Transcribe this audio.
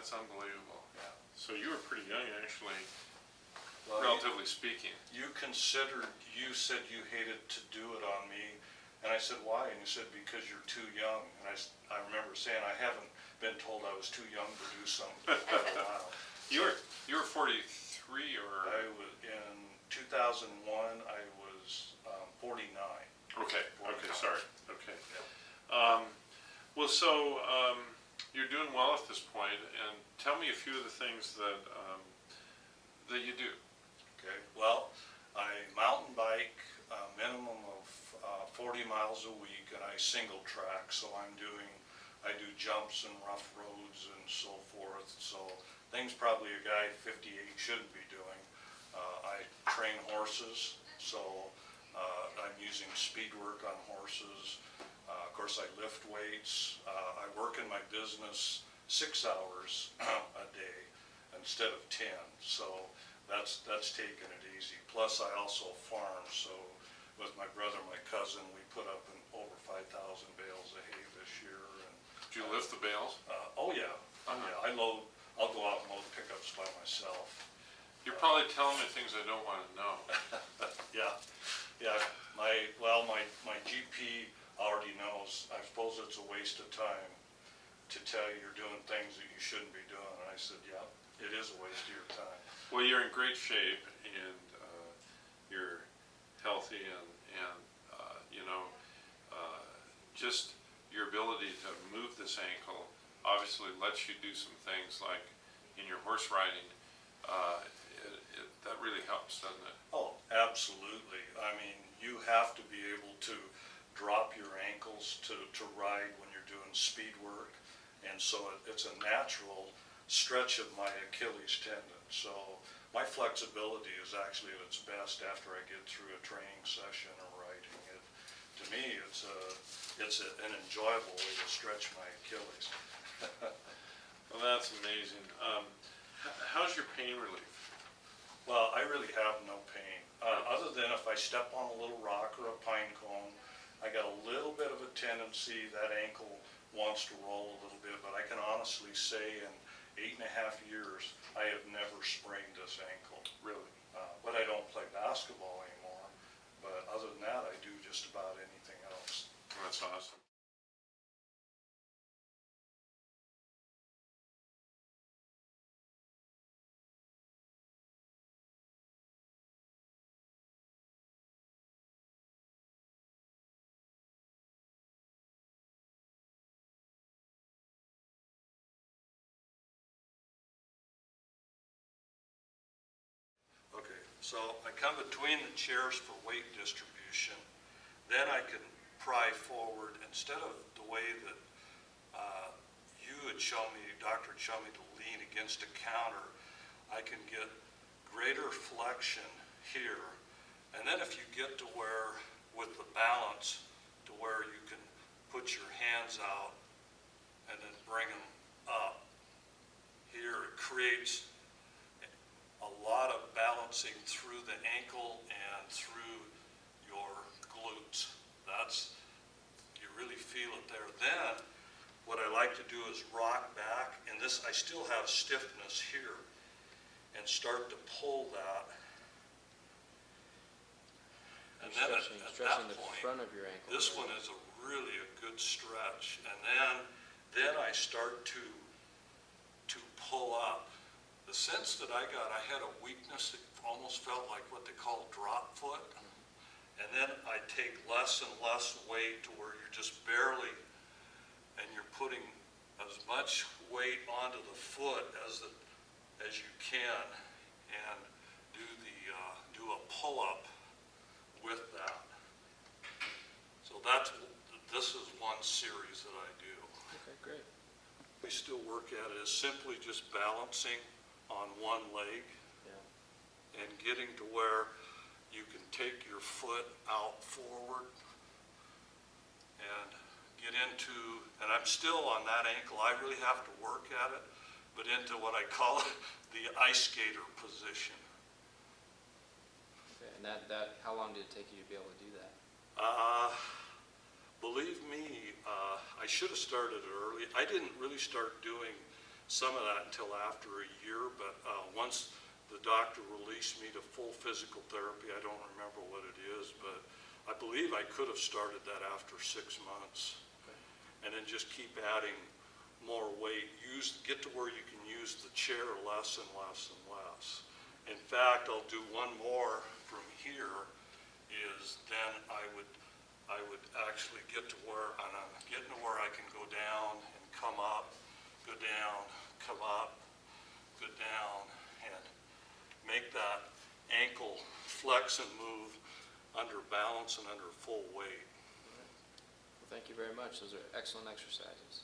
That's unbelievable. Yeah. So you were pretty young, actually, Well, relatively speaking. you said you hated to do it on me, and I said, why? And you said, because you're too young. And I remember saying, I haven't been told I was too young to do something for a while. You were 43, or? I was, in 2001, I was 49. Okay, 49. sorry, okay. Yeah. Well, so you're doing well at this point, and tell me a few of the things that you do. Okay, well, I mountain bike a minimum of 40 miles a week, and I single track, so I do jumps and rough roads and so forth, so things probably a guy 58 shouldn't be doing. I train horses, so I'm using speed work on horses. Of course, I lift weights. I work in my business 6 hours a day instead of 10, so that's taking it easy. Plus, I also farm, so with my brother and my cousin, we put up over 5,000 bales of hay this year. And do you lift the bales? Oh yeah, yeah. I'll go out and load pickups by myself. You're probably telling me things I don't want to know. Yeah. My GP already knows. I suppose it's a waste of time to tell you you're doing things that you shouldn't be doing. And I said, yeah, it is a waste of your time. Well, you're in great shape, and you're healthy, and just your ability to move this ankle obviously lets you do some things like in your horse riding. That really helps, doesn't it? Oh, absolutely. I mean, you have to be able to drop your ankles to ride when you're doing speed work, and so it's a natural stretch of my Achilles tendon. So my flexibility is actually at its best after I get through a training session or riding. To me, it's an enjoyable way to stretch my Achilles. Well, that's amazing. How's your pain relief? Well, I really have no pain. Other than if I step on a little rock or a pine cone, I got a little bit of a tendency, that ankle wants to roll a little bit, but I can honestly say in 8.5 years, I have never sprained this ankle. Really? But I don't play basketball anymore. But other than that, I do just about anything else. That's awesome. Okay, so I come between the chairs for weight distribution. Then I can pry forward instead of the way that you had shown me, doctor had shown me to lean against a counter. I can get greater flexion here. And then if you get to where, with the balance, to where you can put your hands out and then bring them up, here it creates a lot of balancing through the ankle and through your glutes. You really feel it there. Then, what I like to do is rock back, and this, I still have stiffness here, and start to pull that. And then at that the point, front of your ankle. this one is really a good stretch. And then I start to pull up. The sense that I got, I had a weakness that almost felt like what they call drop foot. And then I take less and less weight to where you're just barely, and you're putting as much weight onto the foot as you can, and do a pull-up with that. So this is one series that I do. Okay, great. We still work at it as simply just balancing on one leg, and getting to where you can take your foot out forward and get into, and I'm still on that ankle, I really have to work at it, but into what I call the ice skater position. Okay, and that how long did it take you to be able to do that? Believe me, I should have started early. I didn't really start doing some of that until after a year, but once the doctor released me to full physical therapy, I don't remember what it is, but I believe I could have started that after 6 months. And then just keep adding more weight. Get to where you can use the chair less and less and less. In fact, I'll do one more from here, is then I would actually get to where, and I'm getting to where I can go down and come up, go down, come up, go down, and make that ankle flex and move under balance and under full weight. Well, thank you very much. Those are excellent exercises.